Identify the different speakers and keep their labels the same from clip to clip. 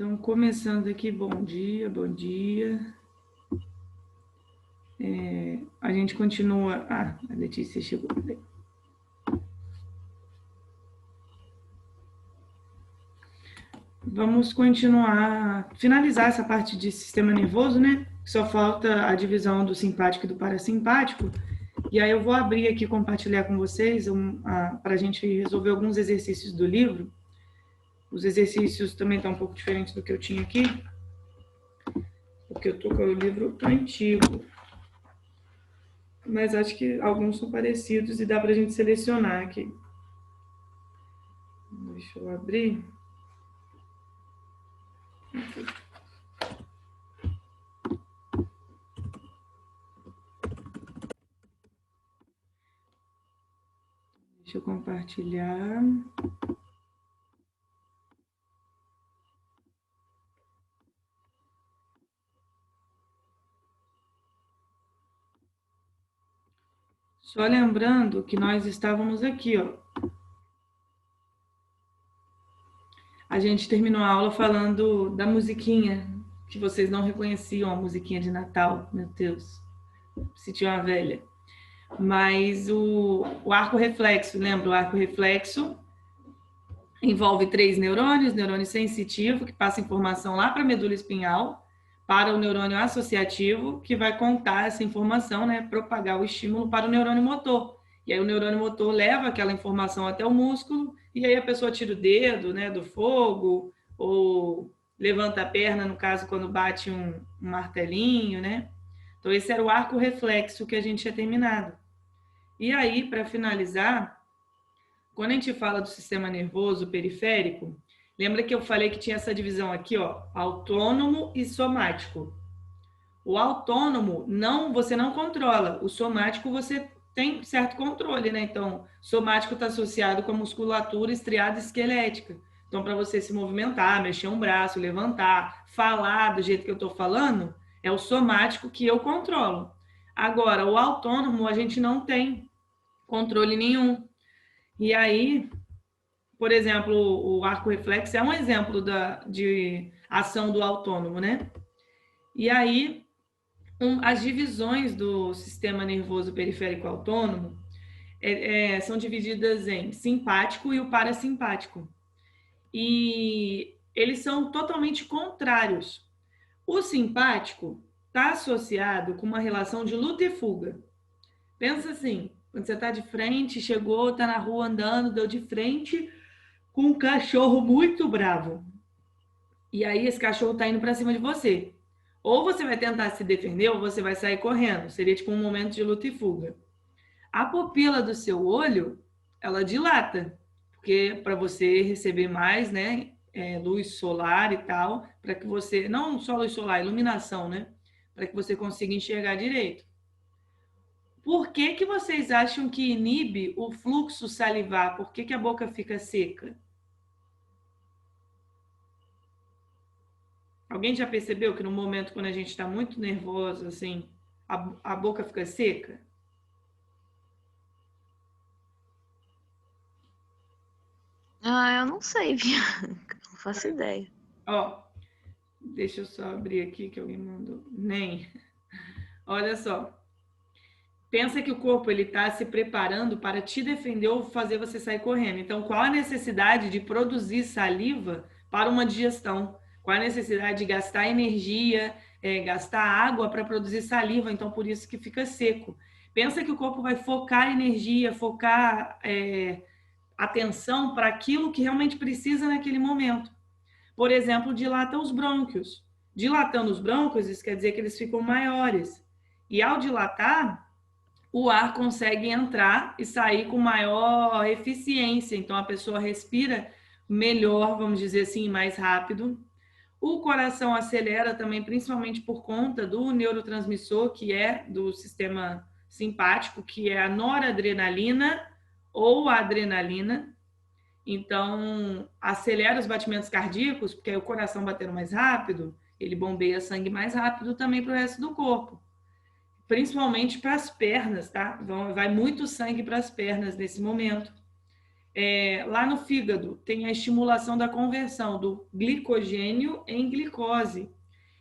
Speaker 1: Então, começando aqui, bom dia, bom dia. A gente continua... Ah, a Letícia chegou. Vamos continuar, finalizar essa parte de sistema nervoso, né? Só falta a divisão do simpático e do parasimpático. E aí eu vou abrir aqui, compartilhar com vocês para a gente resolver alguns exercícios do livro. Os exercícios também estão um pouco diferentes do que eu tinha aqui, porque eu estou com o livro antigo. Mas acho que alguns são parecidos e dá para a gente selecionar aqui. Deixa eu abrir. Deixa eu compartilhar. Só lembrando que nós estávamos aqui, ó. A gente terminou a aula falando da musiquinha, que vocês não reconheciam, a musiquinha de Natal. Meu Deus, se tinha uma velha. Mas o arco reflexo, lembra? O arco reflexo envolve 3 neurônios: neurônio sensitivo, que passa informação lá para a medula espinhal, para o neurônio associativo, que vai contar essa informação, né, propagar o estímulo para o neurônio motor. E aí o neurônio motor leva aquela informação até o músculo, e aí a pessoa tira o dedo, né, do fogo, ou levanta a perna, no caso, quando bate um martelinho, né? Então, esse era o arco reflexo que a gente tinha terminado. E aí, para finalizar, quando a gente fala do sistema nervoso periférico, lembra que eu falei que tinha essa divisão aqui, ó, autônomo e somático. O autônomo, você não controla. O somático, você tem certo controle, né? Então, somático está associado com a musculatura estriada esquelética. Então, para você se movimentar, mexer um braço, levantar, falar do jeito que eu estou falando, é o somático que eu controlo. Agora, o autônomo, a gente não tem controle nenhum. E aí, por exemplo, o arco reflexo é um exemplo de ação do autônomo, né? E aí, as divisões do sistema nervoso periférico autônomo são divididas em simpático e o parasimpático. E eles são totalmente contrários. O simpático está associado com uma relação de luta e fuga. Pensa assim, quando você está de frente, chegou, está na rua andando, deu de frente com um cachorro muito bravo. E aí esse cachorro está indo para cima de você. Ou você vai tentar se defender, ou você vai sair correndo. Seria tipo um momento de luta e fuga. A pupila do seu olho, ela dilata, porque para você receber mais, né, luz solar e tal, para que você, não só luz solar, iluminação, né, para que você consiga enxergar direito. Por que que vocês acham que inibe o fluxo salivar? Por que que a boca fica seca? Alguém já percebeu que no momento quando a gente está muito nervoso, assim, a boca fica seca?
Speaker 2: Ah, eu não sei, Bianca. Não faço ideia.
Speaker 1: Ó, deixa eu só abrir aqui que alguém mandou. Nem. Olha só. Pensa que o corpo ele está se preparando para te defender ou fazer você sair correndo. Então, qual a necessidade de produzir saliva para uma digestão? Qual a necessidade de gastar energia, gastar água para produzir saliva? Então, por isso que fica seco. Pensa que o corpo vai focar energia, focar atenção para aquilo que realmente precisa naquele momento. Por exemplo, dilata os brônquios. Dilatando os brônquios, isso quer dizer que eles ficam maiores. E ao dilatar, o ar consegue entrar e sair com maior eficiência. Então, a pessoa respira melhor, vamos dizer assim, mais rápido. O coração acelera também, principalmente por conta do neurotransmissor, que é do sistema simpático, que é a noradrenalina ou a adrenalina. Então, acelera os batimentos cardíacos, porque aí o coração batendo mais rápido, ele bombeia sangue mais rápido também para o resto do corpo. Principalmente para as pernas, tá? Vai muito sangue para as pernas nesse momento. Lá no fígado tem a estimulação da conversão do glicogênio em glicose.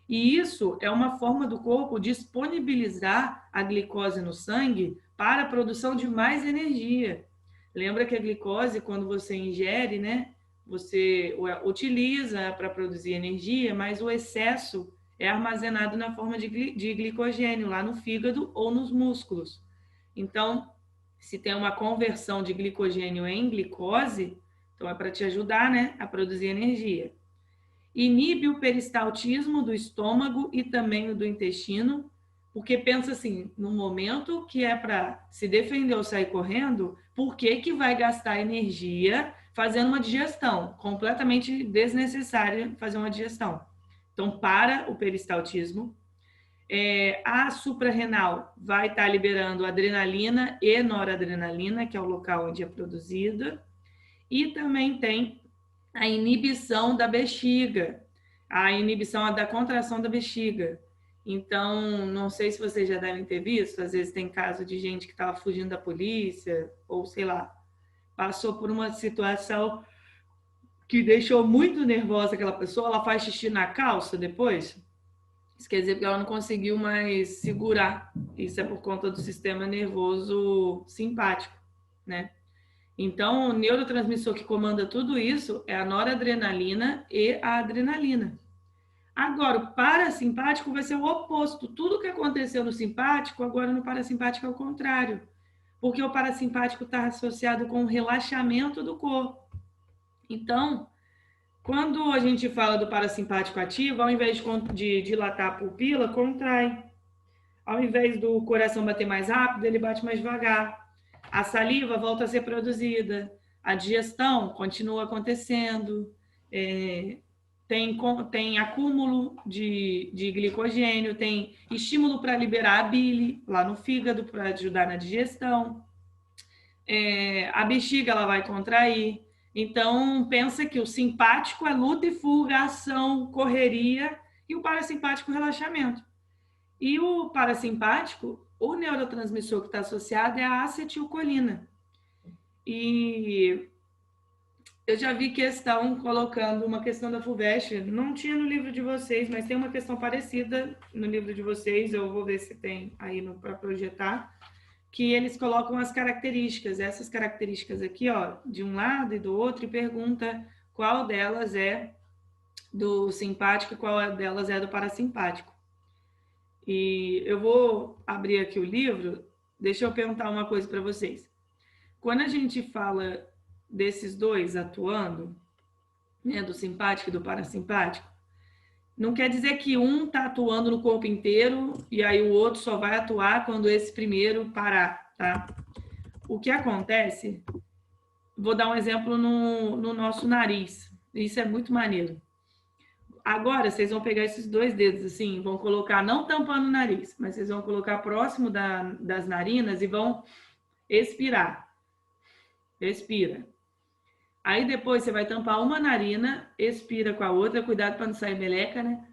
Speaker 1: E isso é uma forma do corpo disponibilizar a glicose no sangue para a produção de mais energia. Lembra que a glicose, quando você ingere, né, você utiliza para produzir energia, mas o excesso é armazenado na forma de glicogênio, lá no fígado ou nos músculos. Então, se tem uma conversão de glicogênio em glicose, então é para te ajudar, né, a produzir energia. Inibe o peristaltismo do estômago e também o do intestino, porque pensa assim, no momento que é para se defender ou sair correndo, por que vai gastar energia fazendo uma digestão? Completamente desnecessária fazer uma digestão. Então, para o peristaltismo. A suprarrenal vai estar liberando adrenalina e noradrenalina, que é o local onde é produzida. E também tem a inibição da bexiga, a inibição da contração da bexiga. Então, não sei se vocês já devem ter visto, às vezes tem caso de gente que estava fugindo da polícia, ou sei lá, passou por uma situação que deixou muito nervosa aquela pessoa, ela faz xixi na calça depois. Isso quer dizer que ela não conseguiu mais segurar. Isso é por conta do sistema nervoso simpático, né? Então, o neurotransmissor que comanda tudo isso é a noradrenalina e a adrenalina. Agora, o parasimpático vai ser o oposto. Tudo que aconteceu no simpático, agora no parasimpático é o contrário. Porque o parasimpático está associado com o relaxamento do corpo. Então, quando a gente fala do parasimpático ativo, ao invés de dilatar a pupila, contrai. Ao invés do coração bater mais rápido, ele bate mais devagar. A saliva volta a ser produzida. A digestão continua acontecendo. Tem acúmulo de glicogênio, tem estímulo para liberar a bile lá no fígado para ajudar na digestão. A bexiga ela vai contrair. Então, pensa que o simpático é luta e fuga, ação, correria, e o parasimpático, relaxamento. E o parasimpático, o neurotransmissor que está associado é a acetilcolina. E eu já vi questão colocando uma questão da FUVEST, não tinha no livro de vocês, mas tem uma questão parecida no livro de vocês, eu vou ver se tem aí para projetar, que eles colocam as características, essas características aqui, ó, de um lado e do outro, e pergunta qual delas é do simpático e qual delas é do parasimpático. E eu vou abrir aqui o livro, deixa eu perguntar uma coisa para vocês. Quando a gente fala desses dois atuando, né, do simpático e do parasimpático, não quer dizer que um está atuando no corpo inteiro e aí o outro só vai atuar quando esse primeiro parar, tá? O que acontece, vou dar um exemplo no nosso nariz, isso é muito maneiro. Agora, vocês vão pegar esses dois dedos assim, vão colocar, não tampando o nariz, mas vocês vão colocar próximo das narinas e vão expirar. Expira. Aí depois você vai tampar uma narina, expira com a outra, cuidado para não sair meleca, né?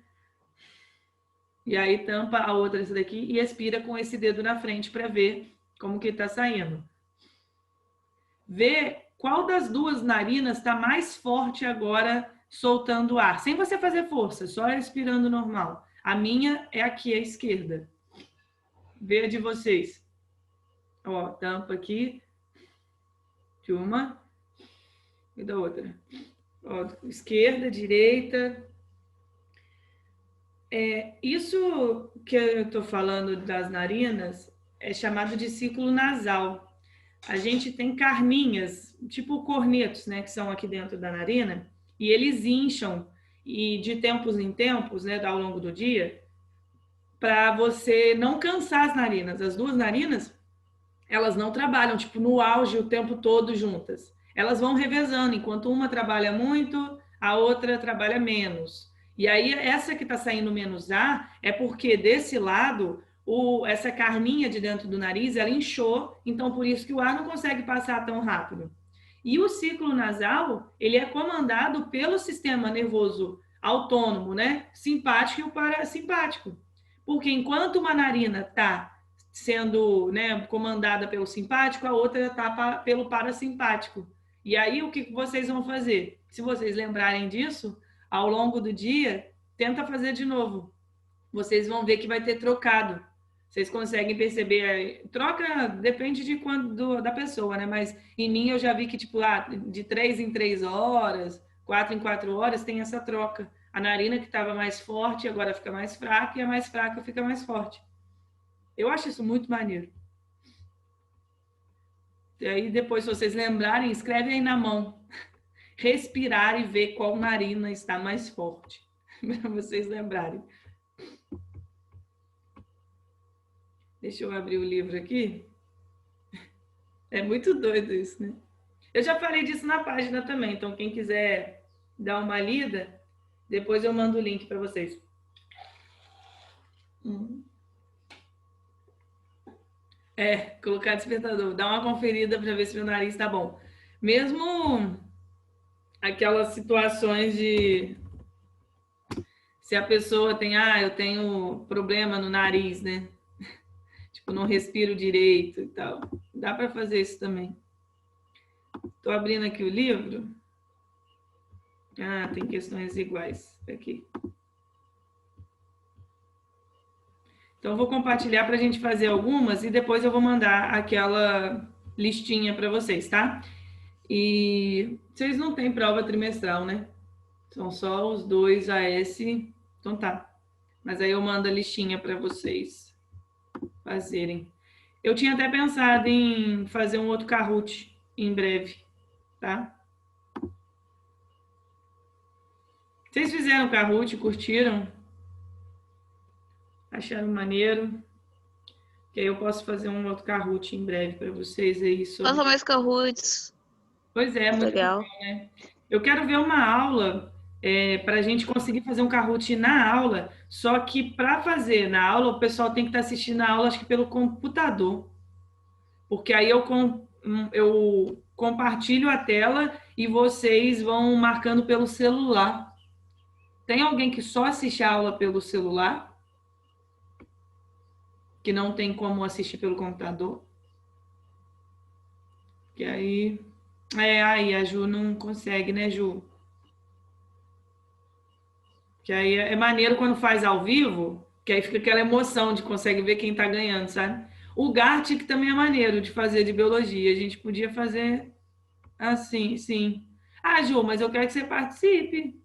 Speaker 1: E aí tampa a outra, essa daqui, e expira com esse dedo na frente para ver como que tá saindo. Vê qual das duas narinas está mais forte agora soltando ar, sem você fazer força, só respirando normal. A minha é aqui, à esquerda. Vê a de vocês. Ó, tampa aqui. De uma e da outra. Ó, esquerda, direita. Isso que eu estou falando das narinas é chamado de ciclo nasal. A gente tem carninhas, tipo cornetos, né, que são aqui dentro da narina, e eles incham e de tempos em tempos, né, ao longo do dia, para você não cansar as narinas. As duas narinas, elas não trabalham, tipo, no auge o tempo todo juntas. Elas vão revezando, enquanto uma trabalha muito, a outra trabalha menos. E aí, essa que está saindo menos ar é porque desse lado, essa carninha de dentro do nariz, ela inchou, então por isso que o ar não consegue passar tão rápido. E o ciclo nasal, ele é comandado pelo sistema nervoso autônomo, né? Simpático e o parasimpático. Porque enquanto uma narina está sendo, né, comandada pelo simpático, a outra está pelo parasimpático. E aí, o que vocês vão fazer? Se vocês lembrarem disso, ao longo do dia, tenta fazer de novo. Vocês vão ver que vai ter trocado. Vocês conseguem perceber, troca depende de quando da pessoa, né? Mas em mim eu já vi que tipo de 3 em 3 horas, 4 em 4 horas tem essa troca. A narina que estava mais forte agora fica mais fraca e a mais fraca fica mais forte. Eu acho isso muito maneiro. E aí depois, se vocês lembrarem, escreve aí na mão. Respirar e ver qual narina está mais forte. Para vocês lembrarem. Deixa eu abrir o livro aqui. É muito doido isso, né? Eu já falei disso na página também, então quem quiser dar uma lida, depois eu mando o link para vocês. Colocar despertador, dar uma conferida para ver se meu nariz está bom. Mesmo aquelas situações de se a pessoa tem, eu tenho problema no nariz, né? Tipo, não respiro direito e tal. Dá para fazer isso também. Estou abrindo aqui o livro. Tem questões iguais aqui. Então, eu vou compartilhar para a gente fazer algumas e depois eu vou mandar aquela listinha para vocês, tá? E vocês não têm prova trimestral, né? São só os 2 AS. Então tá. Mas aí eu mando a listinha para vocês fazerem. Eu tinha até pensado em fazer um outro Kahoot em breve, tá? Vocês fizeram Kahoot, curtiram? Acharam maneiro? Que aí eu posso fazer um outro Kahoot em breve para vocês aí sobre...
Speaker 2: Faça mais Kahoots.
Speaker 1: Pois é, muito legal, né? Eu quero ver uma aula para a gente conseguir fazer um Kahoot na aula, só que para fazer na aula, o pessoal tem que estar assistindo a aula, acho que pelo computador. Porque aí eu compartilho a tela e vocês vão marcando pelo celular. Tem alguém que só assiste a aula pelo celular? Que não tem como assistir pelo computador? Que aí... aí a Ju não consegue, né, Ju? Que aí é maneiro quando faz ao vivo, que aí fica aquela emoção de consegue ver quem tá ganhando, sabe? O Gartic também é maneiro de fazer de biologia. A gente podia fazer assim, sim. Ju, mas eu quero que você participe.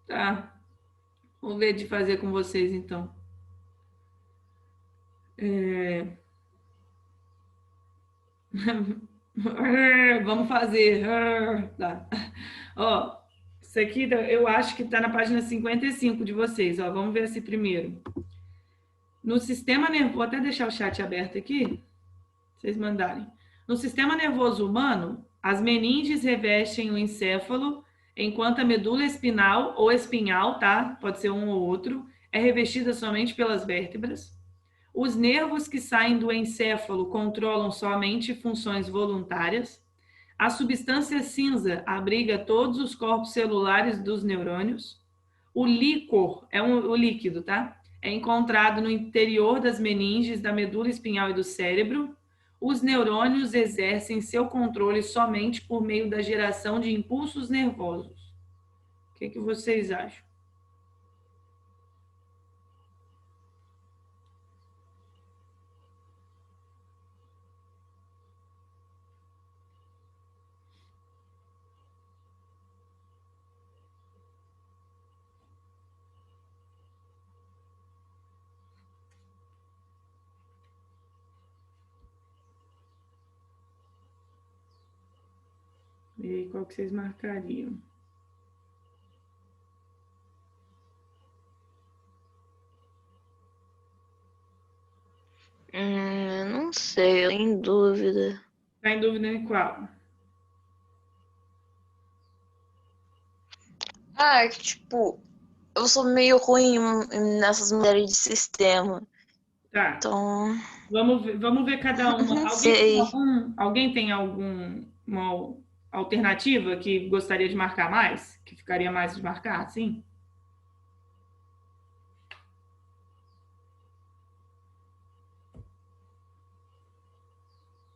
Speaker 1: Tá. Vou ver de fazer com vocês, então. Vamos fazer. Tá. Ó, isso aqui eu acho que está na página 55 de vocês. Ó, vamos ver esse primeiro. No sistema nervoso, vou até deixar o chat aberto aqui, vocês mandarem. No sistema nervoso humano, as meninges revestem o encéfalo, enquanto a medula espinal ou espinhal, tá? Pode ser um ou outro, é revestida somente pelas vértebras. Os nervos que saem do encéfalo controlam somente funções voluntárias. A substância cinza abriga todos os corpos celulares dos neurônios. O líquor é o líquido, tá? É encontrado no interior das meninges, da medula espinhal e do cérebro. Os neurônios exercem seu controle somente por meio da geração de impulsos nervosos. O que vocês acham? E aí, qual que vocês marcariam?
Speaker 2: Não sei, eu tô em dúvida.
Speaker 1: Tá em dúvida em qual?
Speaker 2: Tipo, eu sou meio ruim nessas matérias de sistema.
Speaker 1: Tá.
Speaker 2: Então,
Speaker 1: Vamos ver cada uma. Alguém tem alguma alternativa que gostaria de marcar mais? Que ficaria mais de marcar, sim?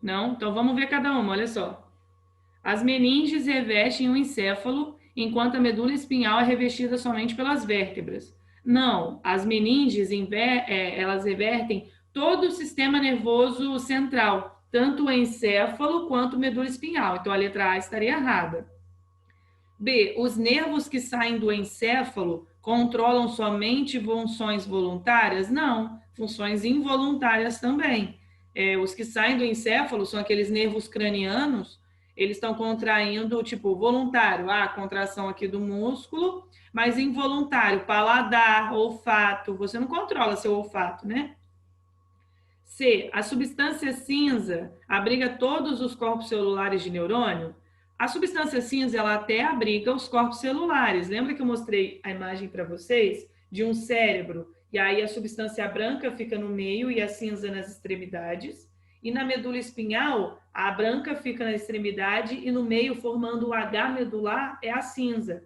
Speaker 1: Não? Então vamos ver cada uma, olha só. As meninges revestem o encéfalo, enquanto a medula espinhal é revestida somente pelas vértebras. Não, as meninges elas revertem todo o sistema nervoso central, tanto o encéfalo quanto a medula espinhal. Então a letra A estaria errada. B, os nervos que saem do encéfalo controlam somente funções voluntárias? Não, funções involuntárias também. Os que saem do encéfalo são aqueles nervos cranianos, eles estão contraindo, tipo, voluntário, a contração aqui do músculo, mas involuntário, paladar, olfato, você não controla seu olfato, né? C, a substância cinza abriga todos os corpos celulares de neurônio? A substância cinza, ela até abriga os corpos celulares. Lembra que eu mostrei a imagem para vocês de um cérebro? E aí a substância branca fica no meio e a cinza nas extremidades. E na medula espinhal, a branca fica na extremidade e no meio, formando o H medular, é a cinza.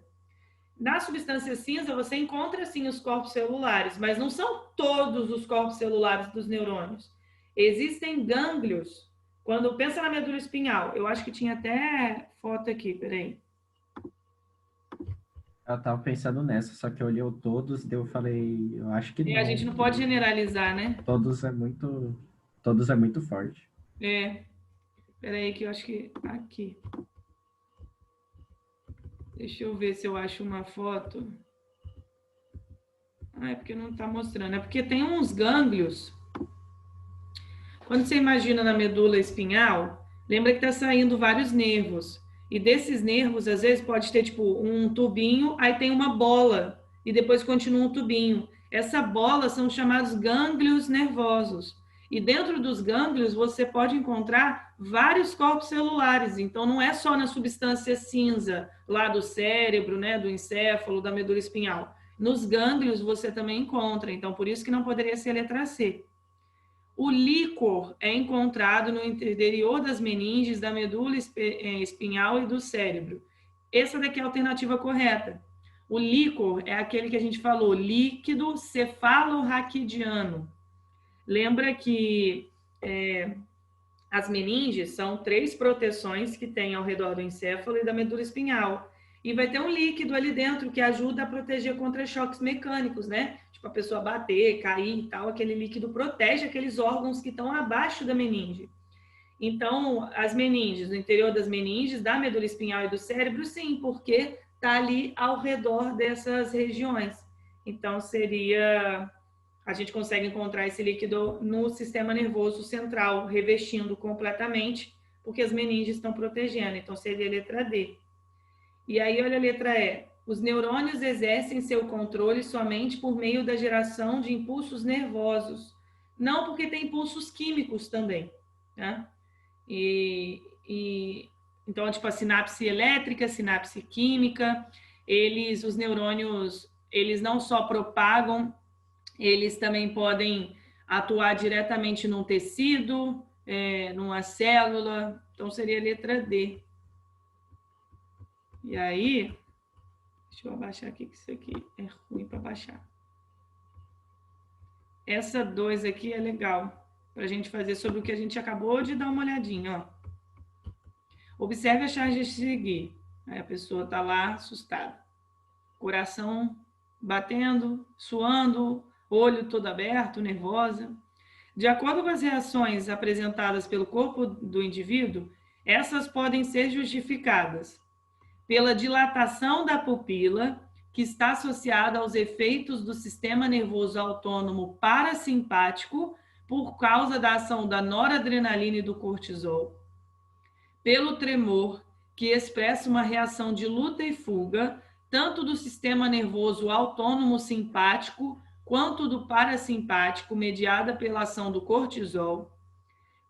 Speaker 1: Na substância cinza, você encontra, sim, os corpos celulares, mas não são todos os corpos celulares dos neurônios. Existem gânglios. Quando pensa na medula espinhal, eu acho que tinha até foto aqui, peraí.
Speaker 3: Eu tava pensando nessa, só que eu olhei o todos, daí eu falei, eu acho que não.
Speaker 1: A gente não pode generalizar, né?
Speaker 3: Todos é muito forte.
Speaker 1: Peraí que eu acho que aqui. Deixa eu ver se eu acho uma foto. É porque não está mostrando. É porque tem uns gânglios. Quando você imagina na medula espinhal, lembra que está saindo vários nervos. E desses nervos, às vezes, pode ter tipo um tubinho, aí tem uma bola, e depois continua um tubinho. Essa bola são chamados gânglios nervosos. E dentro dos gânglios, você pode encontrar vários corpos celulares. Então, não é só na substância cinza, lá do cérebro, né, do encéfalo, da medula espinhal. Nos gânglios, você também encontra. Então, por isso que não poderia ser a letra C. O líquor é encontrado no interior das meninges, da medula espinhal e do cérebro. Essa daqui é a alternativa correta. O líquor é aquele que a gente falou, líquido cefalorraquidiano. Lembra que as meninges são 3 proteções que tem ao redor do encéfalo e da medula espinhal. E vai ter um líquido ali dentro que ajuda a proteger contra choques mecânicos, né? Tipo, a pessoa bater, cair e tal, aquele líquido protege aqueles órgãos que estão abaixo da meninge. Então, as meninges, no interior das meninges, da medula espinhal e do cérebro, sim, porque está ali ao redor dessas regiões. Então, a gente consegue encontrar esse líquido no sistema nervoso central, revestindo completamente, porque as meninges estão protegendo. Então, seria a letra D. E aí, olha a letra E. Os neurônios exercem seu controle somente por meio da geração de impulsos nervosos. Não, porque tem impulsos químicos também, né? Então, tipo, a sinapse elétrica, sinapse química, os neurônios, eles não só propagam, eles também podem atuar diretamente num tecido, numa célula. Então, seria a letra D. E aí, deixa eu abaixar aqui, que isso aqui é ruim para baixar. Essa 2 aqui é legal, para a gente fazer sobre o que a gente acabou de dar uma olhadinha. Ó. Observe a charge a seguir. Aí a pessoa está lá assustada. Coração batendo, suando, olho todo aberto, nervosa. De acordo com as reações apresentadas pelo corpo do indivíduo, essas podem ser justificadas pela dilatação da pupila, que está associada aos efeitos do sistema nervoso autônomo parasimpático por causa da ação da noradrenalina e do cortisol, pelo tremor, que expressa uma reação de luta e fuga, tanto do sistema nervoso autônomo simpático quanto do parasimpático, mediada pela ação do cortisol,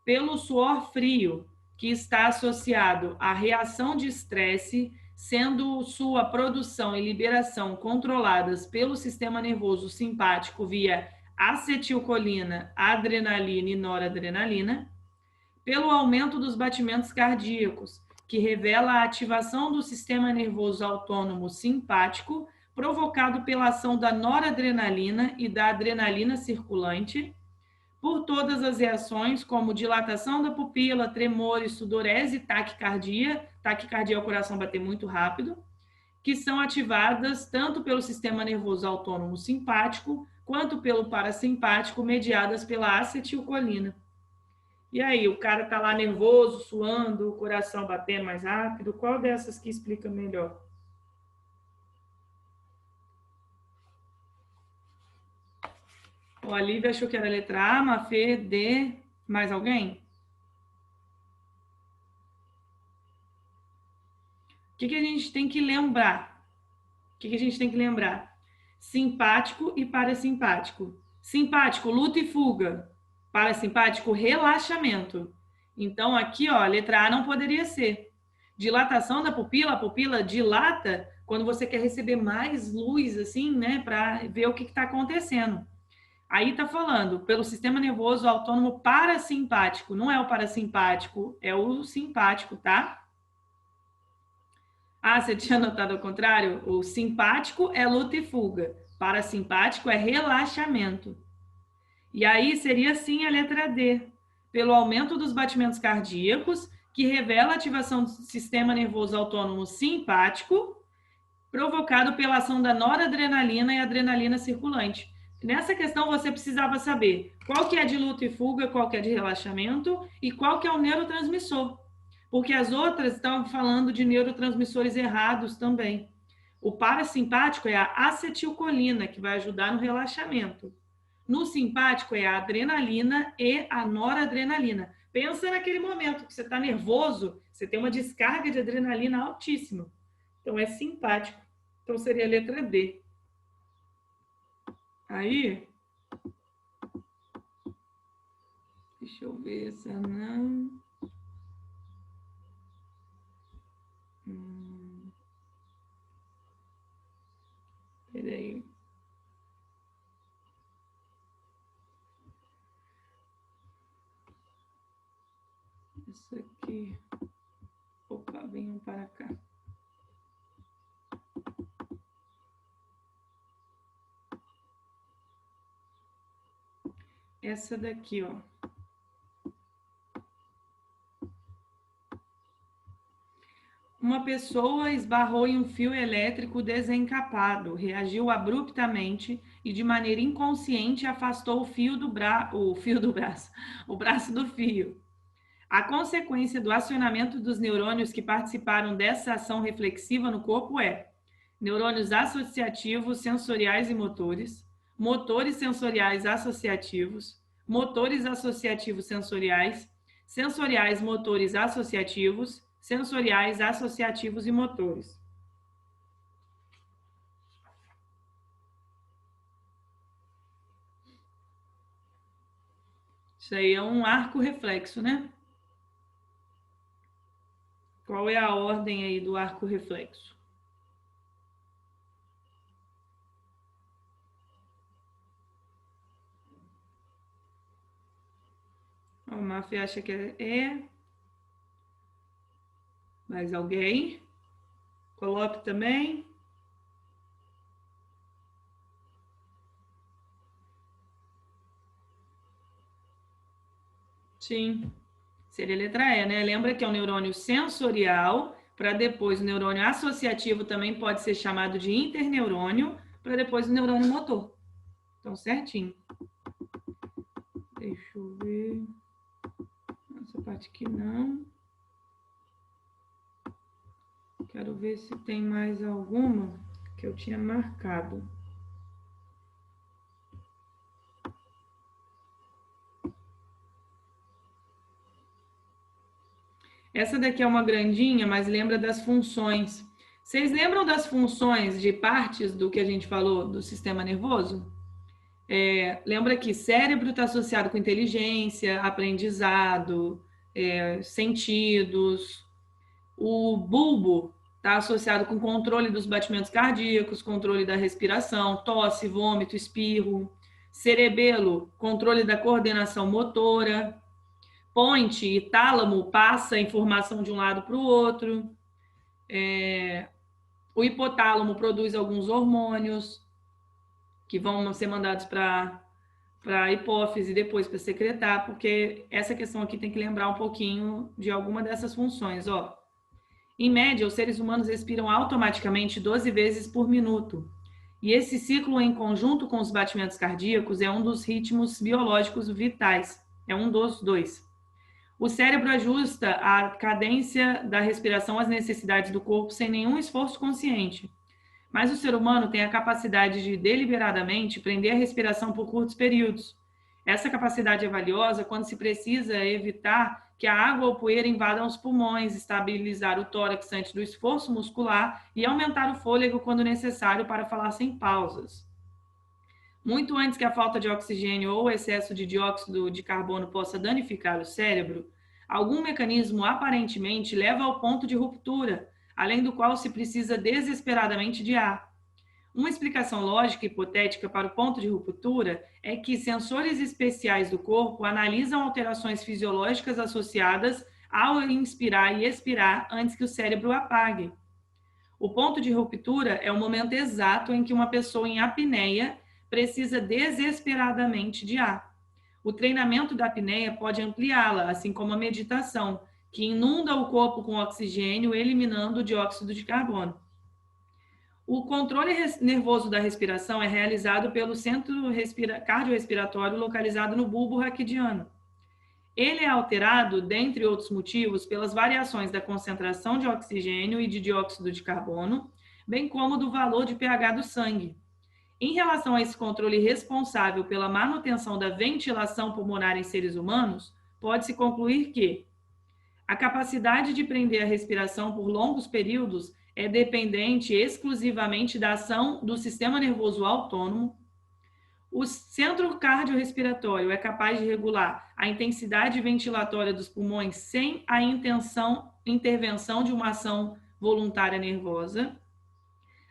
Speaker 1: pelo suor frio, que está associado à reação de estresse, sendo sua produção e liberação controladas pelo sistema nervoso simpático via acetilcolina, adrenalina e noradrenalina, pelo aumento dos batimentos cardíacos, que revela a ativação do sistema nervoso autônomo simpático, provocado pela ação da noradrenalina e da adrenalina circulante, por todas as reações, como dilatação da pupila, tremores, sudorese e taquicardia. Taquicardia é o coração bater muito rápido, que são ativadas tanto pelo sistema nervoso autônomo simpático, quanto pelo parasimpático, mediadas pela acetilcolina. E aí, o cara tá lá nervoso, suando, o coração batendo mais rápido, qual dessas que explica melhor? O Alívia achou que era a letra A, Mafê, D, mais alguém? O que a gente tem que lembrar? Simpático e parasimpático. Simpático, luta e fuga. Parasimpático, relaxamento. Então, aqui, ó, a letra A não poderia ser. Dilatação da pupila, a pupila dilata quando você quer receber mais luz, assim, né, para ver o que está acontecendo. Aí tá falando pelo sistema nervoso autônomo parasimpático. Não é o parasimpático, é o simpático, tá? Ah, você tinha notado ao contrário? O simpático é luta e fuga. Parasimpático é relaxamento. E aí seria sim a letra D. Pelo aumento dos batimentos cardíacos, que revela a ativação do sistema nervoso autônomo simpático, provocado pela ação da noradrenalina e adrenalina circulante. Nessa questão, você precisava saber qual que é de luta e fuga, qual que é de relaxamento e qual que é o neurotransmissor. Porque as outras estão falando de neurotransmissores errados também. O parasimpático é a acetilcolina, que vai ajudar no relaxamento. No simpático é a adrenalina e a noradrenalina. Pensa naquele momento que você está nervoso, você tem uma descarga de adrenalina altíssima. Então, é simpático. Então, seria a letra D. Aí, deixa eu ver essa não. Peraí. Isso aqui. Opa, venham para cá. Essa daqui, ó. Uma pessoa esbarrou em um fio elétrico desencapado, reagiu abruptamente e de maneira inconsciente afastou o braço do fio. A consequência do acionamento dos neurônios que participaram dessa ação reflexiva no corpo é neurônios associativos, sensoriais e motores, motores sensoriais associativos, motores associativos sensoriais, sensoriais motores associativos, sensoriais associativos e motores. Isso aí é um arco reflexo, né? Qual é a ordem aí do arco reflexo? O Mafia acha que é E. Mais alguém? Coloque também. Sim. Seria a letra E, né? Lembra que é um neurônio sensorial, para depois o neurônio associativo também pode ser chamado de interneurônio, para depois o neurônio motor. Então, certinho. Deixa eu ver. Essa parte aqui não. Quero ver se tem mais alguma que eu tinha marcado. Essa daqui é uma grandinha, mas lembra das funções. Vocês lembram das funções de partes do que a gente falou do sistema nervoso? Lembra que cérebro está associado com inteligência, aprendizado, sentidos. O bulbo está associado com controle dos batimentos cardíacos, controle da respiração, tosse, vômito, espirro. Cerebelo, controle da coordenação motora. Ponte e tálamo passa a informação de um lado para o outro. O hipotálamo produz alguns hormônios que vão ser mandados para para a hipófise, depois para secretar, porque essa questão aqui tem que lembrar um pouquinho de alguma dessas funções. Ó. Em média, os seres humanos respiram automaticamente 12 vezes por minuto. E esse ciclo, em conjunto com os batimentos cardíacos, é um dos ritmos biológicos vitais. É um dos dois. O cérebro ajusta a cadência da respiração às necessidades do corpo sem nenhum esforço consciente. Mas o ser humano tem a capacidade de, deliberadamente, prender a respiração por curtos períodos. Essa capacidade é valiosa quando se precisa evitar que a água ou poeira invadam os pulmões, estabilizar o tórax antes do esforço muscular e aumentar o fôlego quando necessário para falar sem pausas. Muito antes que a falta de oxigênio ou o excesso de dióxido de carbono possa danificar o cérebro, algum mecanismo aparentemente leva ao ponto de ruptura, além do qual se precisa desesperadamente de ar. Uma explicação lógica e hipotética para o ponto de ruptura é que sensores especiais do corpo analisam alterações fisiológicas associadas ao inspirar e expirar antes que o cérebro apague. O ponto de ruptura é o momento exato em que uma pessoa em apneia precisa desesperadamente de ar. O treinamento da apneia pode ampliá-la, assim como a meditação, que inunda o corpo com oxigênio, eliminando o dióxido de carbono. O controle nervoso da respiração é realizado pelo centro cardiorrespiratório localizado no bulbo raquidiano. Ele é alterado, dentre outros motivos, pelas variações da concentração de oxigênio e de dióxido de carbono, bem como do valor de pH do sangue. Em relação a esse controle responsável pela manutenção da ventilação pulmonar em seres humanos, pode-se concluir que a capacidade de prender a respiração por longos períodos é dependente exclusivamente da ação do sistema nervoso autônomo. O centro cardiorrespiratório é capaz de regular a intensidade ventilatória dos pulmões sem a intervenção de uma ação voluntária nervosa.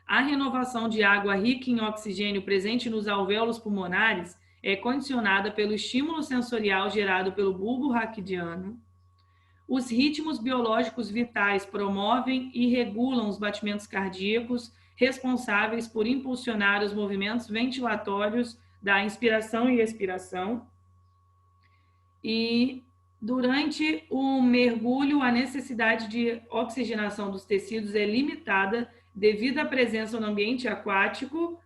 Speaker 1: A renovação de água rica em oxigênio presente nos alvéolos pulmonares é condicionada pelo estímulo sensorial gerado pelo bulbo raquidiano. Os ritmos biológicos vitais promovem e regulam os batimentos cardíacos, responsáveis por impulsionar os movimentos ventilatórios da inspiração e expiração. E durante o mergulho, a necessidade de oxigenação dos tecidos é limitada devido à presença no ambiente aquático,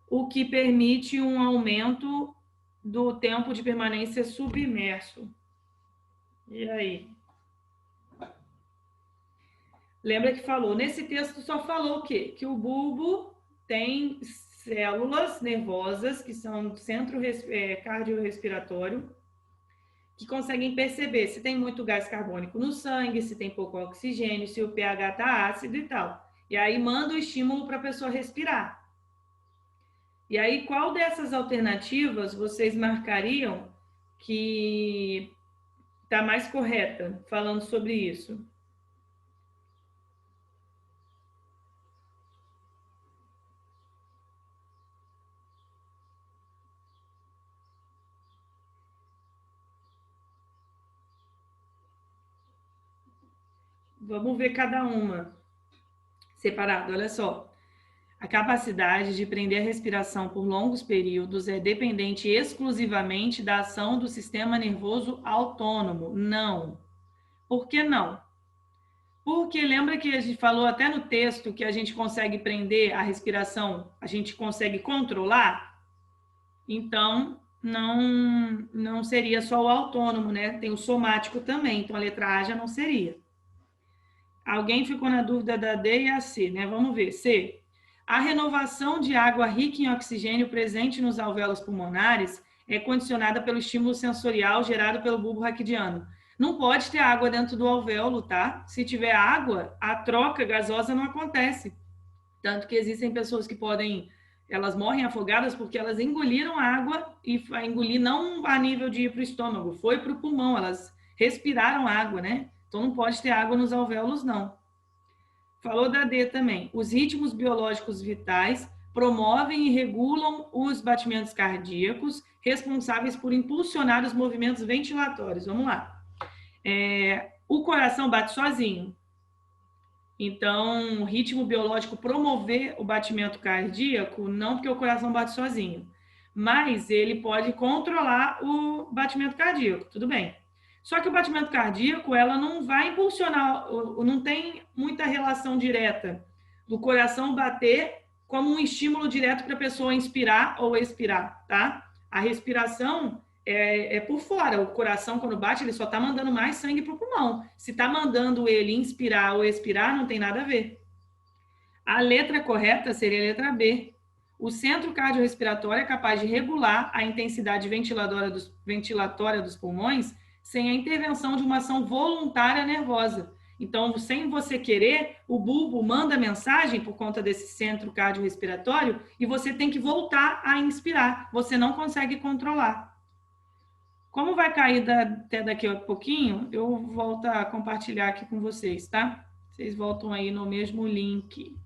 Speaker 1: o que permite um aumento do tempo de permanência submerso. E aí? Lembra que falou, nesse texto só falou o quê? Que o bulbo tem células nervosas, que são do centro cardiorrespiratório, que conseguem perceber se tem muito gás carbônico no sangue, se tem pouco oxigênio, se o pH está ácido e tal. E aí manda o estímulo para a pessoa respirar. E aí, qual dessas alternativas vocês marcariam que está mais correta, falando sobre isso? Vamos ver cada uma separado. Olha só. A capacidade de prender a respiração por longos períodos é dependente exclusivamente da ação do sistema nervoso autônomo. Não. Por que não? Porque lembra que a gente falou até no texto que a gente consegue prender a respiração, a gente consegue controlar? Então, não seria só o autônomo, né? Tem o somático também, então a letra A já não seria. Alguém ficou na dúvida da D e a C, né? Vamos ver. C. A renovação de água rica em oxigênio presente nos alvéolos pulmonares é condicionada pelo estímulo sensorial gerado pelo bulbo raquidiano. Não pode ter água dentro do alvéolo, tá? Se tiver água, a troca gasosa não acontece. Tanto que existem pessoas que elas morrem afogadas porque elas engoliram água e engolir não a nível de ir para o estômago, foi para o pulmão, elas respiraram água, né? Então não pode ter água nos alvéolos, não. Falou da D também. Os ritmos biológicos vitais promovem e regulam os batimentos cardíacos, responsáveis por impulsionar os movimentos ventilatórios. Vamos lá. O coração bate sozinho. Então, o ritmo biológico promover o batimento cardíaco, não porque o coração bate sozinho. mas ele pode controlar o batimento cardíaco, tudo bem. Só que o batimento cardíaco, ela não vai impulsionar, não tem muita relação direta do coração bater como um estímulo direto para a pessoa inspirar ou expirar, tá? A respiração é por fora. O coração, quando bate, ele só está mandando mais sangue para o pulmão. Se está mandando ele inspirar ou expirar, não tem nada a ver. A letra correta seria a letra B. O centro cardiorrespiratório é capaz de regular a intensidade ventilatória dos pulmões sem a intervenção de uma ação voluntária nervosa. Então, sem você querer, o bulbo manda mensagem por conta desse centro cardiorrespiratório e você tem que voltar a inspirar. Você não consegue controlar. Como vai cair até daqui a pouquinho, eu volto a compartilhar aqui com vocês, tá? Vocês voltam aí no mesmo link.